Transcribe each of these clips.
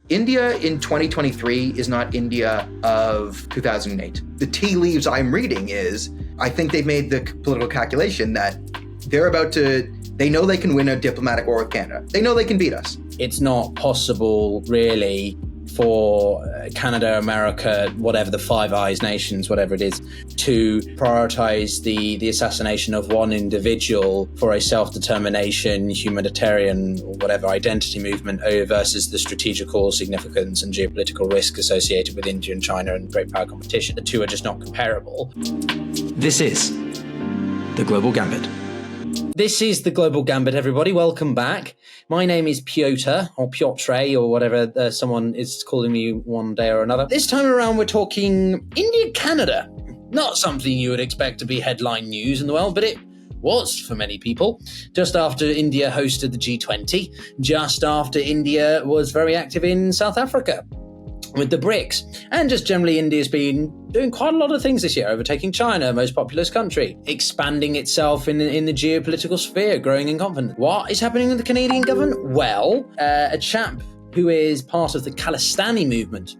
India in 2023 is not India of 2008. The tea leaves I'm reading is, I think they've made the political calculation that they know they can win a diplomatic war with Canada. They know they can beat us. It's not possible, really, for Canada, America, whatever the Five Eyes nations, whatever it is, to prioritize the assassination of one individual for a self-determination, humanitarian, or whatever identity movement versus the strategical significance and geopolitical risk associated with India and China and great power competition. The two are just not comparable. This is The Global Gambit. This is The Global Gambit, everybody. Welcome back. My name is Piotr, or Piotr, or whatever someone is calling me one day or another. This time around, we're talking India-Canada. Not something you would expect to be headline news in the world, but it was for many people. Just after India hosted the G20, just after India was very active in South Africa with the BRICS, and just generally India's been doing quite a lot of things this year, overtaking China, most populous country, expanding itself in the geopolitical sphere, growing in confidence. What is happening with the Canadian government? Well, a chap who is part of the Khalistani movement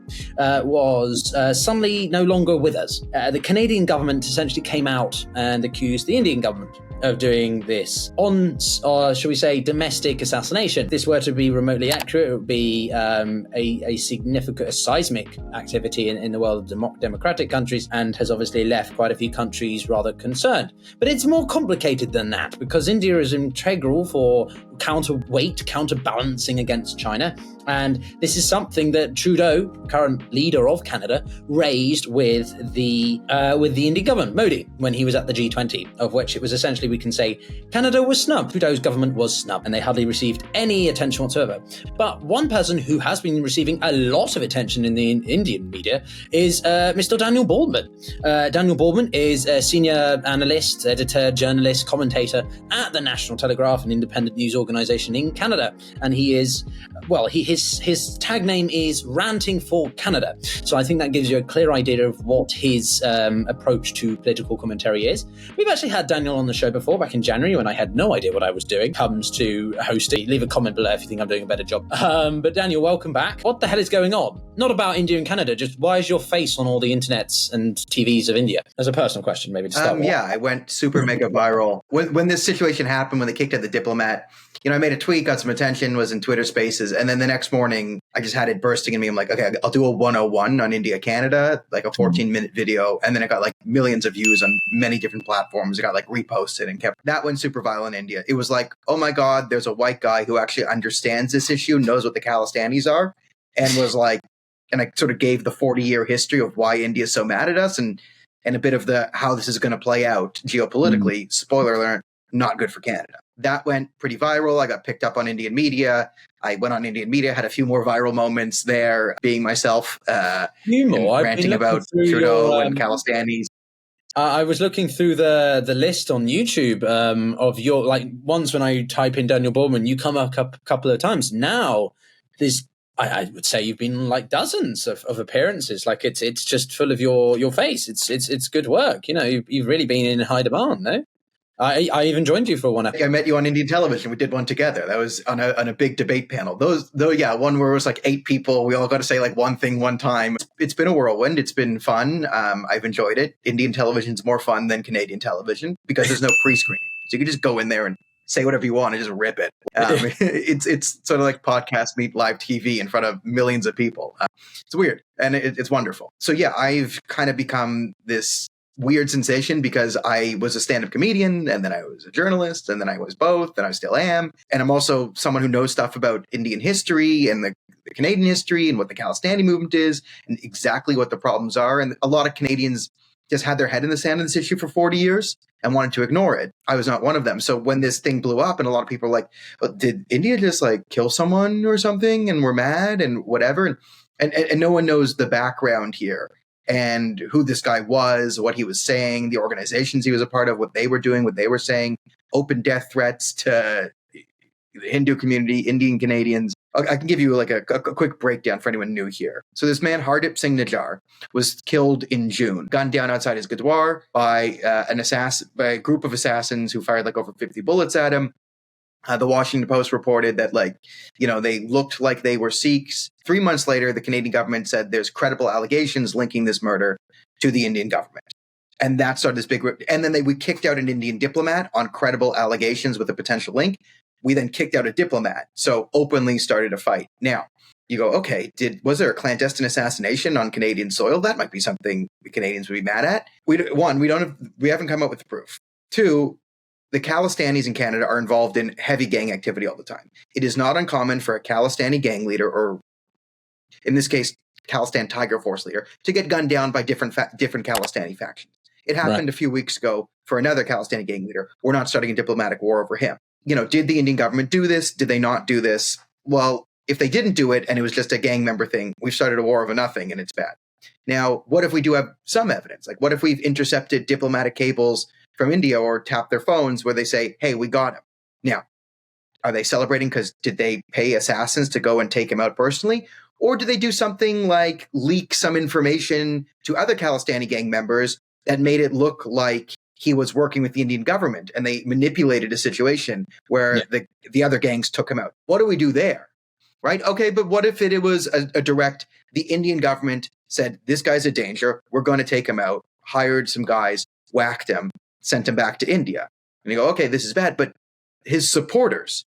was suddenly no longer with us. The Canadian government essentially came out and accused the Indian government of doing this shall we say, domestic assassination. If this were to be remotely accurate, it would be a significant, seismic activity in the world of democratic countries, and has obviously left quite a few countries rather concerned. But it's more complicated than that, because India is integral for counterbalancing against China. And this is something that Trudeau, current leader of Canada, raised with the Indian government, Modi, when he was at the G20, of which it was essentially, we can say, Canada was snubbed. Trudeau's government was snubbed, and they hardly received any attention whatsoever. But one person who has been receiving a lot of attention in the Indian media is Mr. Daniel Bordman. Daniel Bordman is a senior analyst, editor, journalist, commentator at the National Telegraph, an independent news organization in Canada. And he is, his tag name is Ranting for Canada. So I think that gives you a clear idea of what his approach to political commentary is. We've actually had Daniel on the show before, back in January, when I had no idea what I was doing. Comes to hosting. Leave a comment below if you think I'm doing a better job. But Daniel, welcome back. What the hell is going on? Not about India and Canada, just why is your face on all the internets and TVs of India? As a personal question, maybe to start with. Yeah, I went super mega viral. When this situation happened, when they kicked out the diplomat, I made a tweet, got some attention, was in Twitter Spaces, and then the next morning, I just had it bursting in me. I'm like, okay, I'll do a 101 on India, Canada, like a 14-minute video, and then it got like millions of views on many different platforms. It got like reposted and that went super viral in India. It was like, oh my God, there's a white guy who actually understands this issue, knows what the Khalistanis are, and was like, and I sort of gave the 40-year history of why India is so mad at us and a bit of the how this is going to play out geopolitically. Spoiler alert, not good for Canada. That went pretty viral. I got picked up on Indian media. I went on Indian media, had a few more viral moments there, being myself, ranting about Trudeau and Khalistanis. I was looking through the list on YouTube of your, like, once when I type in Daniel Bordman, you come up a couple of times. Now there's, I would say you've been like dozens of appearances. Like it's just full of your face. It's good work. You've really been in high demand, no? I even joined you for one. I met you on Indian television. We did one together. That was on a big debate panel. One where it was like 8 people. We all got to say like one thing one time. It's been a whirlwind. It's been fun. I've enjoyed it. Indian television's more fun than Canadian television because there's no pre-screening. So you can just go in there and say whatever you want and just rip it. It's sort of like podcast meet live TV in front of millions of people. It's weird and it's wonderful. So yeah, I've kind of become this weird sensation because I was a stand-up comedian and then I was a journalist and then I was both and I still am. And I'm also someone who knows stuff about Indian history and the Canadian history and what the Khalistani movement is and exactly what the problems are. And a lot of Canadians just had their head in the sand on this issue for 40 years and wanted to ignore it. I was not one of them. So when this thing blew up and a lot of people were like, oh, did India just like kill someone or something and we're mad and whatever? And no one knows the background here and who this guy was, what he was saying, the organizations he was a part of, what they were doing, what they were saying, open death threats to the Hindu community, Indian Canadians. I can give you like a quick breakdown for anyone new here. So this man, Hardip Singh Najjar, was killed in June, gunned down outside his Gurdwara by a group of assassins who fired like over 50 bullets at him. The Washington Post reported that, they looked like they were Sikhs. 3 months later, the Canadian government said there's credible allegations linking this murder to the Indian government. And that started this big, and then we kicked out an Indian diplomat on credible allegations with a potential link. We then kicked out a diplomat, so openly started a fight. Now, you go, okay, was there a clandestine assassination on Canadian soil? That might be something the Canadians would be mad at. We haven't come up with the proof. 2, the Khalistanis in Canada are involved in heavy gang activity all the time. It is not uncommon for a Khalistani gang leader, or in this case, Khalistan Tiger Force leader, to get gunned down by different Khalistani factions. It happened a few weeks ago for another Khalistani gang leader. We're not starting a diplomatic war over him. Did the Indian government do this? Did they not do this? Well, if they didn't do it and it was just a gang member thing, we've started a war over nothing and it's bad. Now, what if we do have some evidence? Like, what if we've intercepted diplomatic cables from India or tapped their phones where they say, hey, we got him? Now, are they celebrating because did they pay assassins to go and take him out personally? Or do they do something like leak some information to other Khalistani gang members that made it look like he was working with the Indian government and they manipulated a situation where the other gangs took him out? What do we do there? Right? Okay, but what if it was a direct, the Indian government said, this guy's a danger, we're going to take him out, hired some guys, whacked him, sent him back to India. And you go, okay, this is bad, but his supporters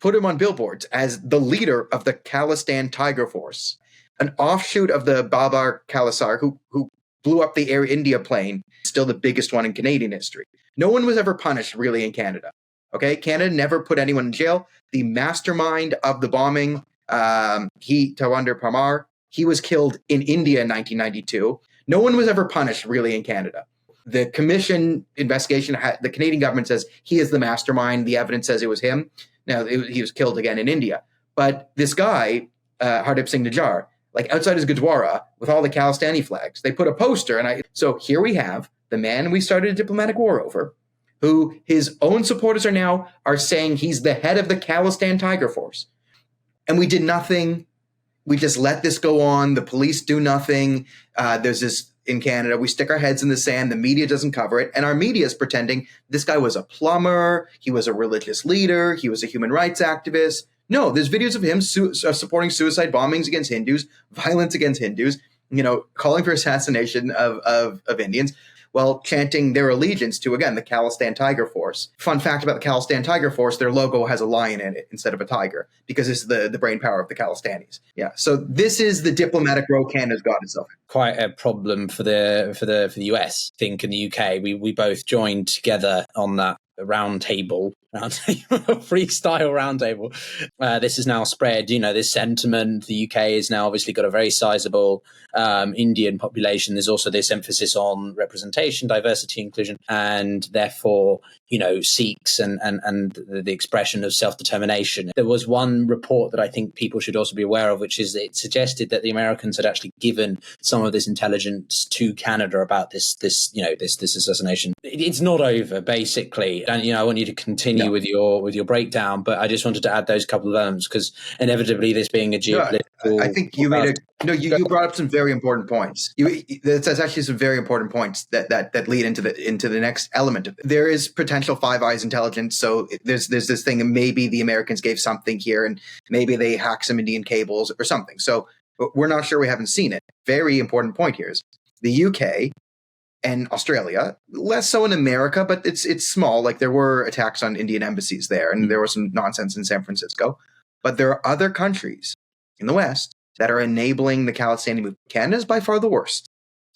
put him on billboards as the leader of the Khalistan Tiger Force, an offshoot of the Babar Khalisar who blew up the Air India plane, still the biggest one in Canadian history. No one was ever punished really in Canada. Okay, Canada never put anyone in jail. The mastermind of the bombing, Tawandar Parmar, he was killed in India in 1992. No one was ever punished really in Canada. The commission investigation, the Canadian government says he is the mastermind. The evidence says it was him. Now, he was killed again in India. But this guy, Hardip Singh Nijjar, outside his Gurdwara with all the Khalistani flags, they put a poster. So here we have the man we started a diplomatic war over, who his own supporters are saying he's the head of the Khalistan Tiger Force. And we did nothing. We just let this go on. The police do nothing. There's this in Canada. We stick our heads in the sand. The media doesn't cover it. And our media is pretending this guy was a plumber. He was a religious leader. He was a human rights activist. No, there's videos of him supporting suicide bombings against Hindus, violence against Hindus, calling for assassination of Indians, while chanting their allegiance to, again, the Khalistan Tiger Force. Fun fact about the Khalistan Tiger Force, their logo has a lion in it instead of a tiger, because it's the brain power of the Khalistanis. Yeah, so this is the diplomatic role Canada's got itself in. Quite a problem for the US. I think in the UK, we both joined together on that freestyle roundtable. This is now spread, this sentiment. The UK has now obviously got a very sizable Indian population. There's also this emphasis on representation, diversity, inclusion, and therefore, Sikhs and the expression of self-determination. There was one report that I think people should also be aware of, which is it suggested that the Americans had actually given some of this intelligence to Canada about this assassination. It's not over, basically. And I want you to continue with your breakdown, but I just wanted to add those couple of elements because inevitably this being a geopolitical. I think you you brought up some very important points. That's actually some very important points that lead into the next element of it. There is potential Five Eyes intelligence, so there's this thing, and maybe the Americans gave something here, and maybe they hacked some Indian cables or something. So we're not sure. We haven't seen it. Very important point here is the UK and Australia, less so in America, but it's small. There were attacks on Indian embassies there, and there was some nonsense in San Francisco. But there are other countries in the West that are enabling the Khalistani movement. Canada is by far the worst.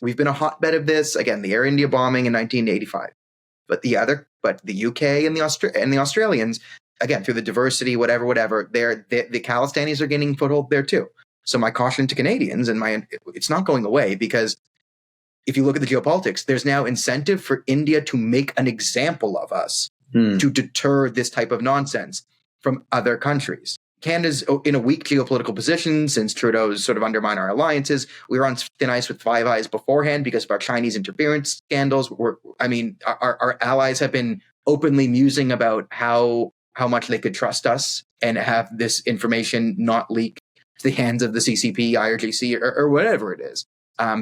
We've been a hotbed of this. Again, the Air India bombing in 1985. But the UK and the Australians, again, through the diversity, whatever, the Khalistanis are gaining foothold there too. So my caution to Canadians, it's not going away, because if you look at the geopolitics, there's now incentive for India to make an example of us to deter this type of nonsense from other countries. Canada's in a weak geopolitical position since Trudeau's sort of undermined our alliances. We were on thin ice with Five Eyes beforehand because of our Chinese interference scandals. Our allies have been openly musing about how much they could trust us and have this information not leak to the hands of the CCP, IRGC, or whatever it is.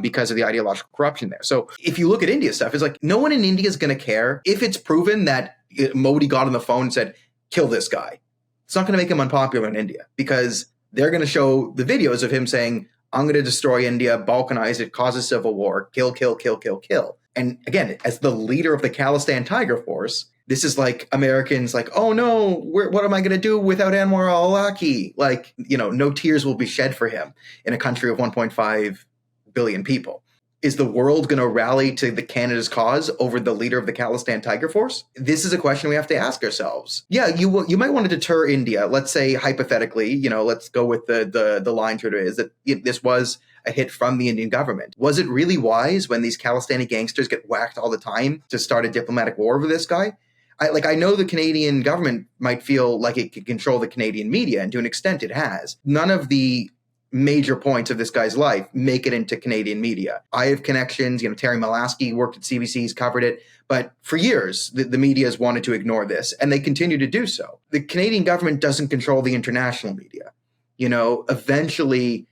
Because of the ideological corruption there. So if you look at India stuff, it's no one in India is going to care if it's proven that Modi got on the phone and said, kill this guy. It's not going to make him unpopular in India because they're going to show the videos of him saying, I'm going to destroy India, balkanize it, cause a civil war, kill, kill, kill, kill, kill. And again, as the leader of the Khalistan Tiger Force, this is like Americans like, oh no, what am I going to do without Anwar al-Awlaki? Like, no tears will be shed for him in a country of 1.5 billion people. Is the world going to rally to the Canada's cause over the leader of the Khalistan Tiger Force? This is a question we have to ask ourselves. Yeah, you might want to deter India. Let's say hypothetically, let's go with the line through it is that this was a hit from the Indian government. Was it really wise when these Khalistani gangsters get whacked all the time to start a diplomatic war over this guy? I know the Canadian government might feel like it can control the Canadian media, and to an extent it has. None of the major points of this guy's life make it into Canadian media. I have connections, Terry Malasky worked at CBC, he's covered it, but for years, the media has wanted to ignore this, and they continue to do so. The Canadian government doesn't control the international media. Eventually,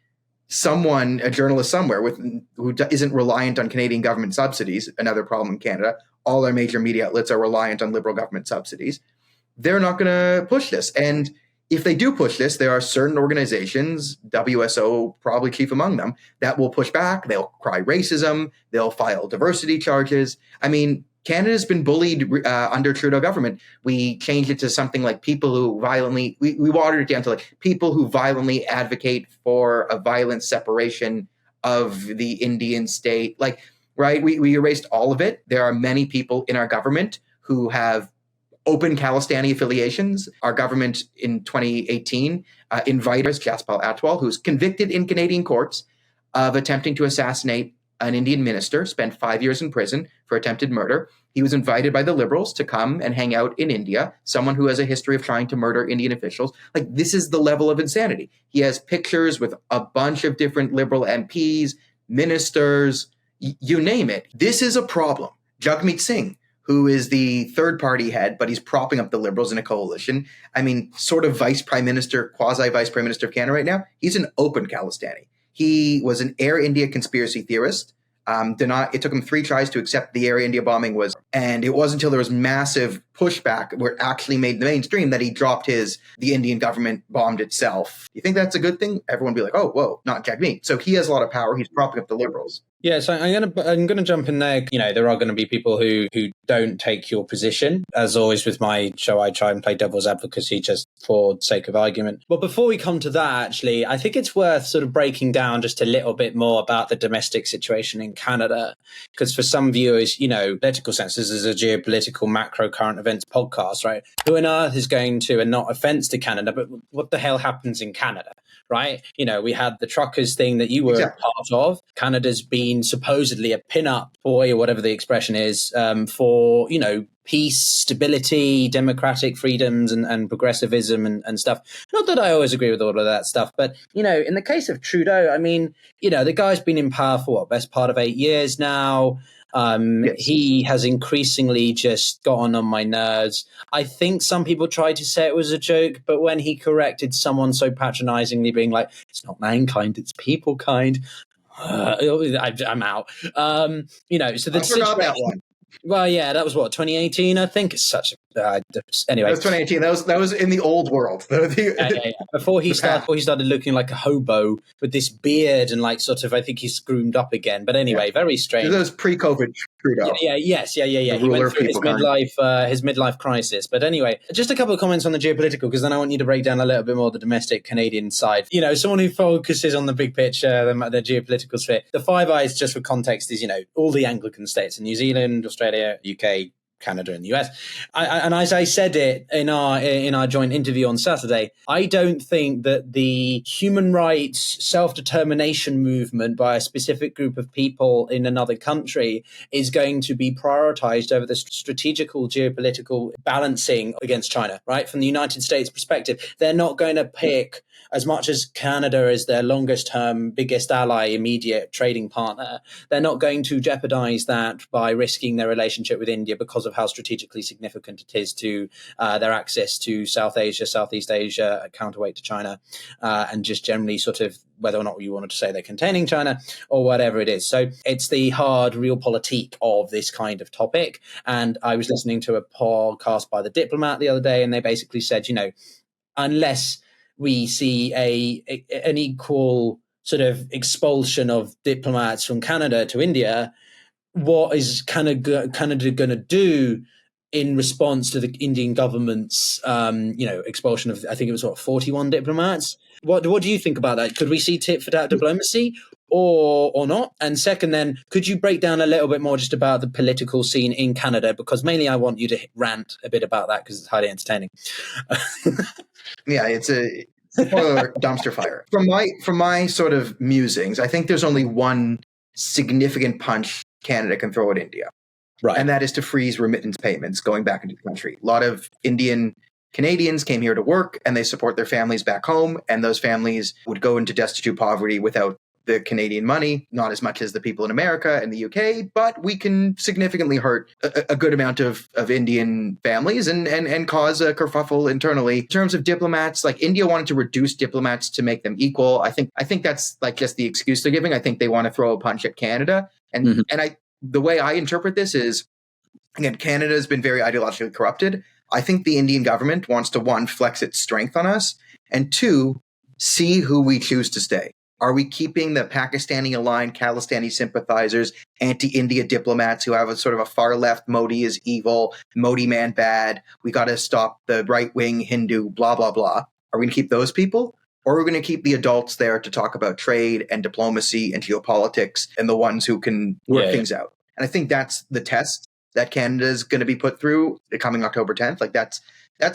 a journalist somewhere who isn't reliant on Canadian government subsidies, another problem in Canada, all our major media outlets are reliant on Liberal government subsidies, they're not going to push this. And if they do push this, there are certain organizations, WSO probably chief among them, that will push back. They'll cry racism. They'll file diversity charges. I mean, Canada's been bullied under Trudeau government. We changed it to something like people who violently, we watered it down to like people who violently advocate for a violent separation of the Indian state. Like, right, we erased all of it. There are many people in our government who have open Khalistani affiliations. Our government in 2018 invited Jaspal Atwal, who's convicted in Canadian courts of attempting to assassinate an Indian minister, spent 5 years in prison for attempted murder. He was invited by the Liberals to come and hang out in India, someone who has a history of trying to murder Indian officials. Like, this is the level of insanity. He has pictures with a bunch of different Liberal MPs, ministers, you name it. This is a problem. Jagmeet Singh, who is the third party head, but he's propping up the Liberals in a coalition. I mean, sort of vice prime minister, quasi-vice prime minister of Canada right now. He's an open Khalistani. He was an Air India conspiracy theorist. It took him 3 tries to accept the Air India bombing and it wasn't until there was massive pushback where it actually made the mainstream that he dropped the Indian government bombed itself. You think that's a good thing? Everyone would be like, oh, whoa, not Jagmeet. So he has a lot of power. He's propping up the Liberals. Yeah, so I'm gonna jump in there. There are going to be people who don't take your position. As always with my show, I try and play devil's advocacy just for sake of argument. But before we come to that, actually, I think it's worth sort of breaking down just a little bit more about the domestic situation in Canada, because for some viewers, political sense, this is a geopolitical macro current events podcast, right? Who on earth is going to, and not offense to Canada, but what the hell happens in Canada? Right? We had the truckers thing that you were part of. Canada's been supposedly a pin-up boy, or whatever the expression is, for, peace, stability, democratic freedoms and progressivism and stuff. Not that I always agree with all of that stuff, but, in the case of Trudeau, I mean, the guy's been in power for best part of 8 years now. Yes. He has increasingly just gotten on my nerves. I think some people tried to say it was a joke, but when he corrected someone so patronizingly being like, it's not mankind, it's people kind, I'm out. So the forgot that one. Well, yeah, that was 2018, I think. It's such a anyway. That was 2018. That was in the old world. Before he started looking like a hobo with this beard and like sort of, I think he's groomed up again. But anyway, very strange. That was pre-COVID Trudeau. Yeah. He went through his midlife crisis. But anyway, just a couple of comments on the geopolitical, because then I want you to break down a little bit more the domestic Canadian side. Someone who focuses on the big picture, the geopolitical sphere. The Five Eyes, just for context, is all the Anglican states in New Zealand, Australia, UK, Canada and the US. And as I said it in our joint interview on Saturday, I don't think that the human rights self-determination movement by a specific group of people in another country is going to be prioritized over the strategical geopolitical balancing against China, right? From the United States perspective, they're not going to pick, as much as Canada is their longest term, biggest ally, immediate trading partner, they're not going to jeopardize that by risking their relationship with India because of of how strategically significant it is to their access to South Asia, Southeast Asia, a counterweight to China, and just generally sort of whether or not you wanted to say they're containing China or whatever it is. So it's the hard realpolitik of this kind of topic. And I was listening to a podcast by The Diplomat the other day, and they basically said, unless we see an equal sort of expulsion of diplomats from Canada to India, what is Canada going to do in response to the Indian government's, expulsion of, I think it was 41 diplomats? What do you think about that? Could we see tit for tat diplomacy or not? And second, then, could you break down a little bit more just about the political scene in Canada? Because mainly I want you to rant a bit about that because it's highly entertaining. Yeah, it's a dumpster fire. From my sort of musings, I think there's only one significant punch Canada can throw at India. Right. And that is to freeze remittance payments going back into the country. A lot of Indian Canadians came here to work and they support their families back home. And those families would go into destitute poverty without the Canadian money, not as much as the people in America and the UK, but we can significantly hurt a good amount of Indian families and cause a kerfuffle internally. In terms of diplomats, like India wanted to reduce diplomats to make them equal. I think that's like just the excuse they're giving. I think they want to throw a punch at Canada. And the way I interpret this is, again, Canada has been very ideologically corrupted. I think the Indian government wants to, one, flex its strength on us, and two, see who we choose to stay. Are we keeping the Pakistani-aligned Khalistani sympathizers, anti-India diplomats who have a sort of a far-left Modi is evil, Modi man bad, we got to stop the right-wing Hindu, blah, blah, blah. Are we going to keep those people? Or are we going to keep the adults there to talk about trade and diplomacy and geopolitics and the ones who can work things out? And I think that's the test that Canada is going to be put through coming October 10th. Like that's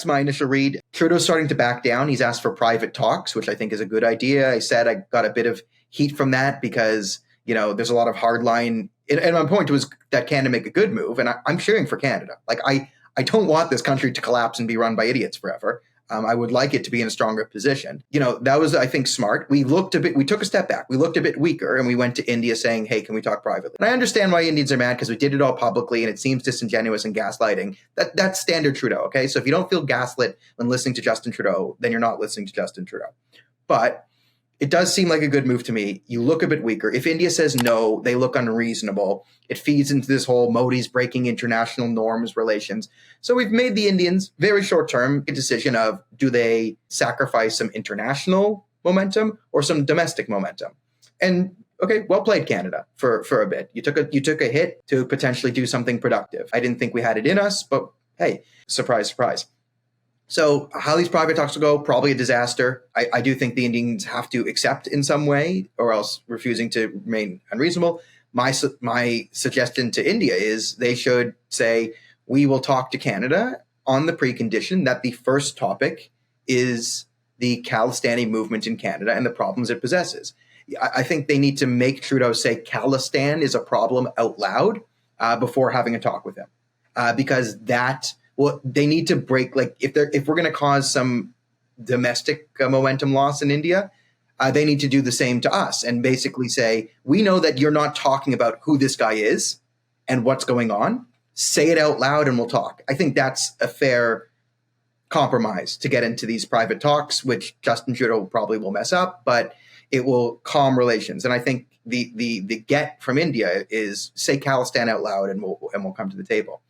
my initial read. Trudeau's starting to back down. He's asked for private talks, which I think is a good idea. I said I got a bit of heat from that because, there's a lot of hardline. And my point was that Canada make a good move. And I'm cheering for Canada. Like I don't want this country to collapse and be run by idiots forever. I would like it to be in a stronger position. That was, I think, smart. We took a step back. We looked a bit weaker and we went to India saying, hey, can we talk privately? And I understand why Indians are mad because we did it all publicly and it seems disingenuous and gaslighting. That's standard Trudeau, okay? So if you don't feel gaslit when listening to Justin Trudeau, then you're not listening to Justin Trudeau. But it does seem like a good move to me. You look a bit weaker. If India says no, they look unreasonable. It feeds into this whole Modi's breaking international norms relations. So we've made the Indians very short-term a decision of do they sacrifice some international momentum or some domestic momentum? And okay, well played, Canada, for a bit. You took a hit to potentially do something productive. I didn't think we had it in us, but hey, surprise, surprise. So how these private talks will go, probably a disaster. I do think the Indians have to accept in some way or else refusing to remain unreasonable. My suggestion to India is they should say, we will talk to Canada on the precondition that the first topic is the Khalistani movement in Canada and the problems it possesses. I think they need to make Trudeau say Khalistan is a problem out loud before having a talk with him because they need to break, like if we're going to cause some domestic momentum loss in India, they need to do the same to us and basically say, we know that you're not talking about who this guy is and what's going on. Say it out loud and we'll talk. I think that's a fair compromise to get into these private talks, which Justin Trudeau probably will mess up, but it will calm relations. And I think the get from India is say Khalistan out loud and we'll come to the table.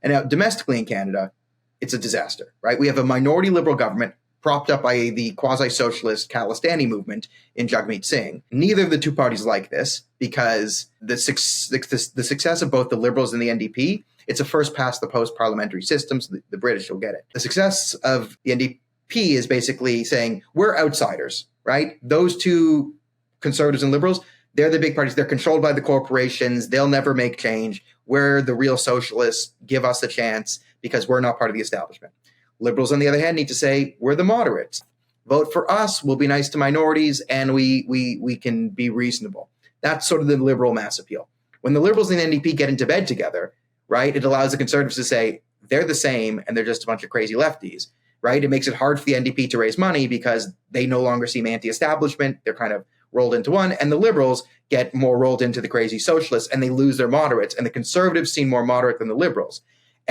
And now domestically in Canada, it's a disaster, right? We have a minority Liberal government propped up by the quasi-socialist Khalistani movement in Jagmeet Singh. Neither of the two parties like this because the success of both the Liberals and the NDP, it's a first past the post parliamentary system, so the British will get it. The success of the NDP is basically saying, we're outsiders, right? Those two Conservatives and Liberals, they're the big parties. They're controlled by the corporations. They'll never make change. We're the real socialists. Give us a chance because we're not part of the establishment. Liberals, on the other hand, need to say, we're the moderates. Vote for us. We'll be nice to minorities and we can be reasonable. That's sort of the Liberal mass appeal. When the Liberals and the NDP get into bed together, right, it allows the Conservatives to say they're the same and they're just a bunch of crazy lefties, right? It makes it hard for the NDP to raise money because they no longer seem anti-establishment. They're kind of rolled into one, and the Liberals get more rolled into the crazy socialists and they lose their moderates, and the Conservatives seem more moderate than the Liberals.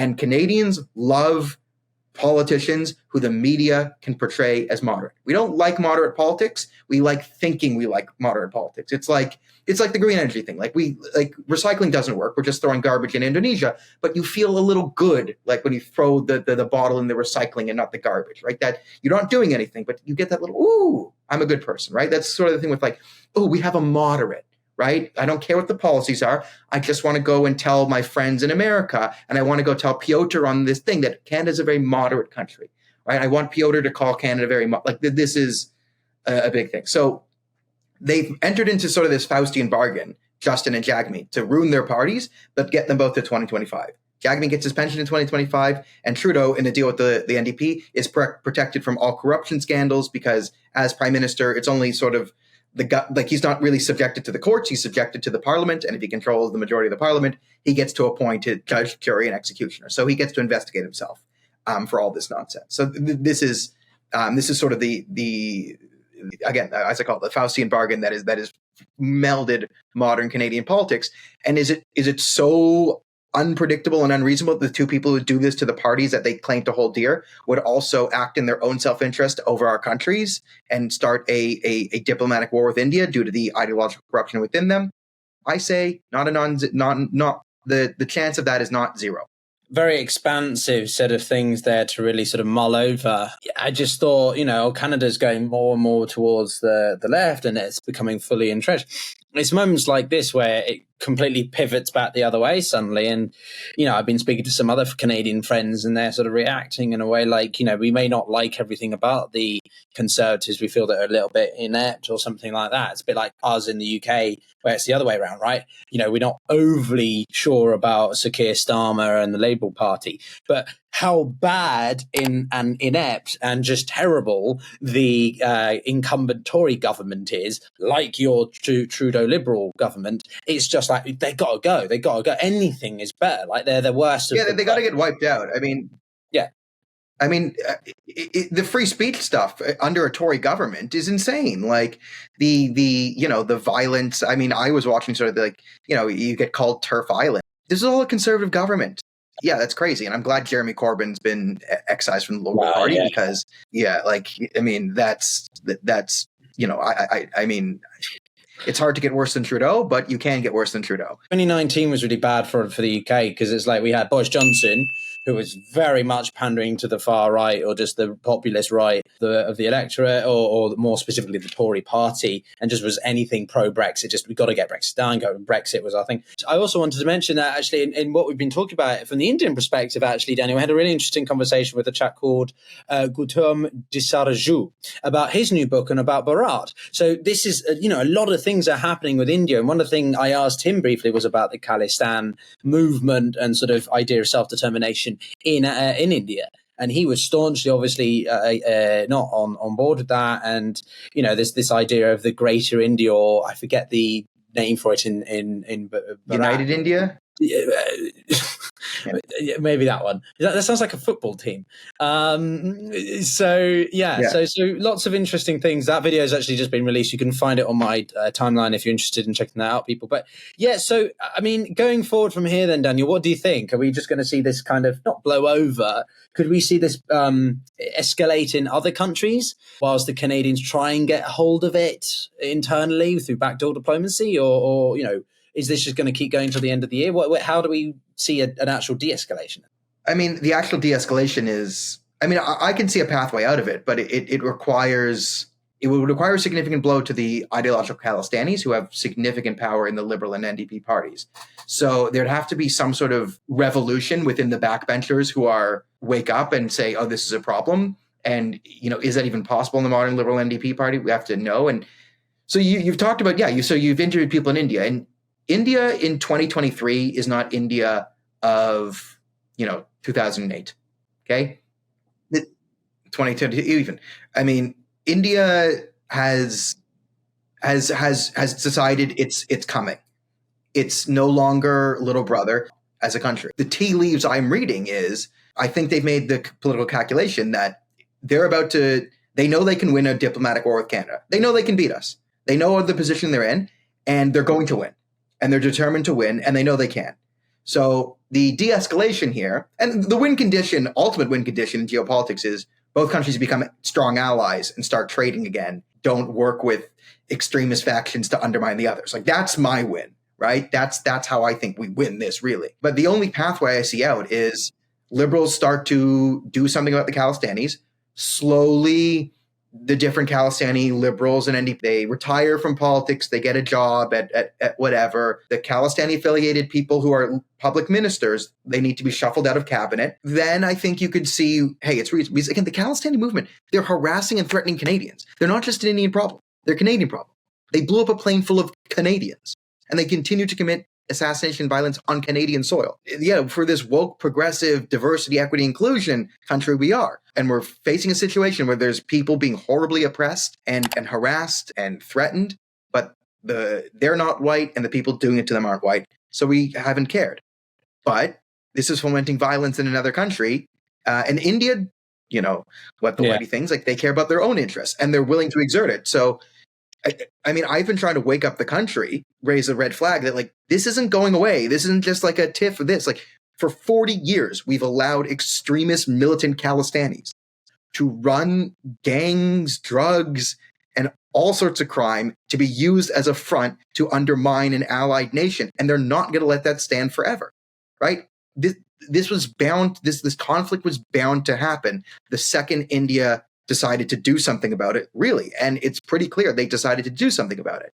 And Canadians love politicians who the media can portray as moderate. We don't like moderate politics. We like thinking we like moderate politics. It's like the green energy thing. Like recycling doesn't work. We're just throwing garbage in Indonesia, but you feel a little good like when you throw the bottle in the recycling and not the garbage, right? That you're not doing anything, but you get that little, ooh, I'm a good person, right? That's sort of the thing with like, oh, we have a moderate. Right? I don't care what the policies are. I just want to go and tell my friends in America, and I want to go tell Piotr on this thing that Canada is a very moderate country, right? I want Piotr to call Canada this is a big thing. So they've entered into sort of this Faustian bargain, Justin and Jagmeet, to ruin their parties, but get them both to 2025. Jagmeet gets his pension in 2025, and Trudeau, in a deal with the NDP, is protected from all corruption scandals because as prime minister, it's only sort of he's not really subjected to the courts, he's subjected to the parliament, and if he controls the majority of the parliament, he gets to appoint a judge, jury, and executioner. So he gets to investigate himself for all this nonsense. So this is sort of the again, as I call it, the Faustian bargain that is melded modern Canadian politics. And is it so unpredictable and unreasonable that the two people who do this to the parties that they claim to hold dear would also act in their own self-interest over our countries and start a diplomatic war with India due to the ideological corruption within them? I say the chance of that is not zero. Very expansive set of things there to really sort of mull over. I just thought, Canada's going more and more towards the left and it's becoming fully entrenched. It's moments like this where it completely pivots back the other way suddenly. And, I've been speaking to some other Canadian friends and they're sort of reacting in a way like, we may not like everything about the Conservatives. We feel that are a little bit inept or something like that. It's a bit like us in the UK where it's the other way around, right? We're not overly sure about Sir Keir Starmer and the Labour Party, but how bad and inept and just terrible the incumbent Tory government is, like your Trudeau Liberal government, it's just like they got to go. They got to go. Anything is better. Like they're the worst. Yeah, they got to get wiped out. I mean, yeah. I mean, the free speech stuff under a Tory government is insane. Like the violence. I mean, I was watching sort of you get called Turf Island. This is all a conservative government. Yeah, that's crazy. And I'm glad Jeremy Corbyn's been excised from the local party because, that's I mean, it's hard to get worse than Trudeau, but you can get worse than Trudeau. 2019 was really bad for the UK because it's like we had Boris Johnson, who was very much pandering to the far right or just the populist right of the electorate or more specifically the Tory party and just was anything pro-Brexit. Just we got to get Brexit done. Brexit was our thing. I also wanted to mention that actually in what we've been talking about from the Indian perspective, actually, Daniel, I had a really interesting conversation with a chap called Gautam Disastrous about his new book and about Bharat. So this is, a lot of things are happening with India. And one of the things I asked him briefly was about the Khalistan movement and sort of idea of self-determination in India, and he was staunchly, obviously, not on board with that. And this idea of the Greater India, or I forget the name for it in United India. Maybe that one. That sounds like a football team. So lots of interesting things. That video has actually just been released. You can find it on my timeline if you're interested in checking that out, people. But yeah, so I mean, going forward from here, then, Daniel, what do you think? Are we just going to see this kind of not blow over? Could we see this escalate in other countries whilst the Canadians try and get hold of it internally through backdoor diplomacy, or is this just going to keep going till the end of the year? How do we see an actual de-escalation? I mean, the actual de-escalation is, I can see a pathway out of it, but it would require a significant blow to the ideological Khalistanis who have significant power in the Liberal and NDP parties. So there'd have to be some sort of revolution within the backbenchers who wake up and say, oh, this is a problem. And, is that even possible in the modern Liberal NDP party? We have to know. And so you've talked about, so you've interviewed people in India, and India in 2023 is not India of 2008. Okay, 2010 even. I mean, India has decided it's coming. It's no longer little brother as a country. The tea leaves I'm reading is I think they've made the political calculation that they're about to. They know they can win a diplomatic war with Canada. They know they can beat us. They know the position they're in, and they're going to win. And they're determined to win, and they know they can. So the de-escalation here, and the ultimate win condition in geopolitics is both countries become strong allies and start trading again. Don't work with extremist factions to undermine the others. Like, that's my win, right? That's how I think we win this, really. But the only pathway I see out is liberals start to do something about the Khalistanis. Slowly, the different Khalistani liberals and NDP, they retire from politics, they get a job at whatever. The Khalistani affiliated people who are public ministers, they need to be shuffled out of cabinet. Then I think you could see, hey, it's reasonable. Because again, the Khalistani movement, they're harassing and threatening Canadians. They're not just an Indian problem, they're a Canadian problem. They blew up a plane full of Canadians, and they continue to commit assassination violence on Canadian soil. Yeah, for this woke, progressive, diversity, equity, inclusion country we are. And we're facing a situation where there's people being horribly oppressed and harassed and threatened, but they're not white and the people doing it to them aren't white. So we haven't cared. But this is fomenting violence in another country. And India, what the whitey things, like, they care about their own interests and they're willing to exert it. So I mean, I've been trying to wake up the country, raise a red flag that, like, this isn't going away. This isn't just like a tiff of this. Like, for 40 years, we've allowed extremist militant Khalistanis to run gangs, drugs, and all sorts of crime to be used as a front to undermine an allied nation. And they're not going to let that stand forever, right? This conflict was bound to happen the second India decided to do something about it, really. And it's pretty clear they decided to do something about it.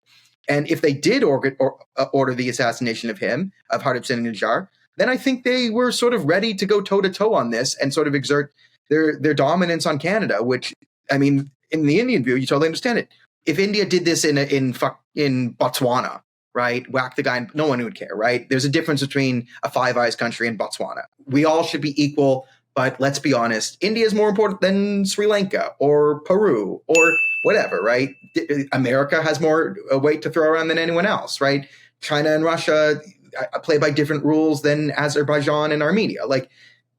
And if they did order the assassination of Hardeep Singh Nijjar, then I think they were sort of ready to go toe-to-toe on this and sort of exert their dominance on Canada, which, I mean, in the Indian view, you totally understand it. If India did this in Botswana, right, whack the guy, no one would care, right? There's a difference between a Five Eyes country and Botswana. We all should be equal. But let's be honest, India is more important than Sri Lanka or Peru or whatever, right? America has more weight to throw around than anyone else, right? China and Russia play by different rules than Azerbaijan and Armenia. Like,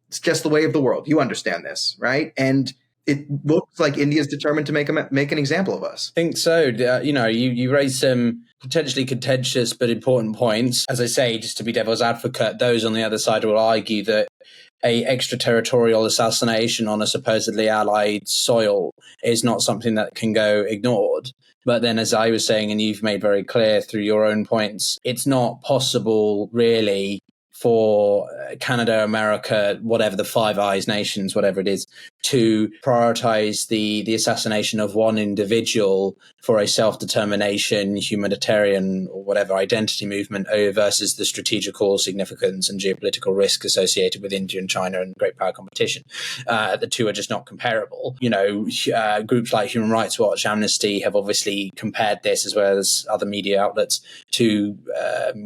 it's just the way of the world. You understand this, right? And it looks like India is determined to make an example of us. I think so. You raised some potentially contentious but important points. As I say, just to be devil's advocate, those on the other side will argue that a extraterritorial assassination on a supposedly allied soil is not something that can go ignored. But then, as I was saying, and you've made very clear through your own points, it's not possible really for Canada, America, whatever, the Five Eyes nations, whatever it is, to prioritize the assassination of one individual for a self-determination, humanitarian, or whatever identity movement versus the strategical significance and geopolitical risk associated with India and China and great power competition. The two are just not comparable. Groups like Human Rights Watch, Amnesty have obviously compared this, as well as other media outlets, to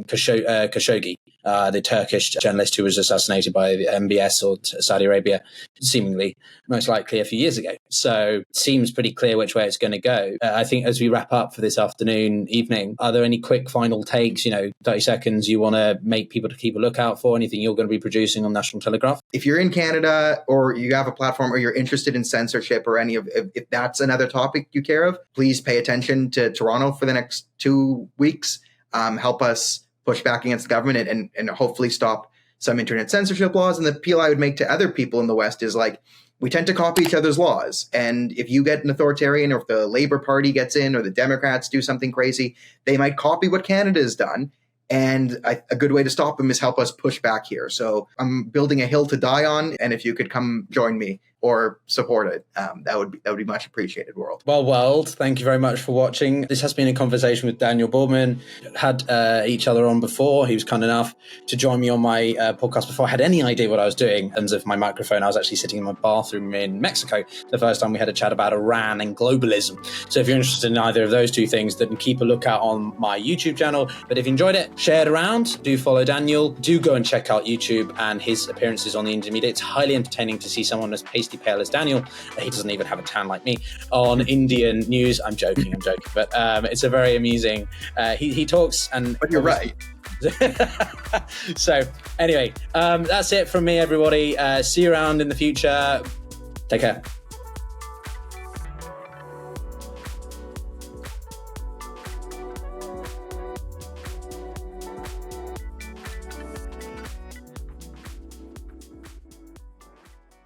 Khashoggi, the Turkish journalist who was assassinated by the MBS or Saudi Arabia, seemingly, most likely a few years ago. So it seems pretty clear which way it's going to go. I think as we wrap up for this evening, are there any quick final takes, 30 seconds you want to make people to keep a lookout for? Anything you're going to be producing on National Telegraph? If you're in Canada or you have a platform or you're interested in censorship or if that's another topic you care of, please pay attention to Toronto for the next 2 weeks. Help us push back against the government and hopefully stop some internet censorship laws. And the appeal I would make to other people in the West is, like, we tend to copy each other's laws. And if you get an authoritarian, or if the Labour Party gets in, or the Democrats do something crazy, they might copy what Canada has done. And a good way to stop them is help us push back here. So I'm building a hill to die on. And if you could come join me or support it, that would be much appreciated, world. Well, world, thank you very much for watching. This has been a conversation with Daniel Bordman. Had each other on before. He was kind enough to join me on my podcast before I had any idea what I was doing in terms of my microphone. I was actually sitting in my bathroom in Mexico the first time we had a chat about Iran and globalism. So if you're interested in either of those two things, then keep a lookout on my YouTube channel. But if you enjoyed it, share it around. Do follow Daniel. Do go and check out YouTube and his appearances on the intermediate. It's highly entertaining to see someone as pasty pale as Daniel. He doesn't even have a tan like me on Indian news. I'm joking, but it's a very amusing. He talks and. But you're right. So anyway, that's it from me, everybody. See you around in the future. Take care.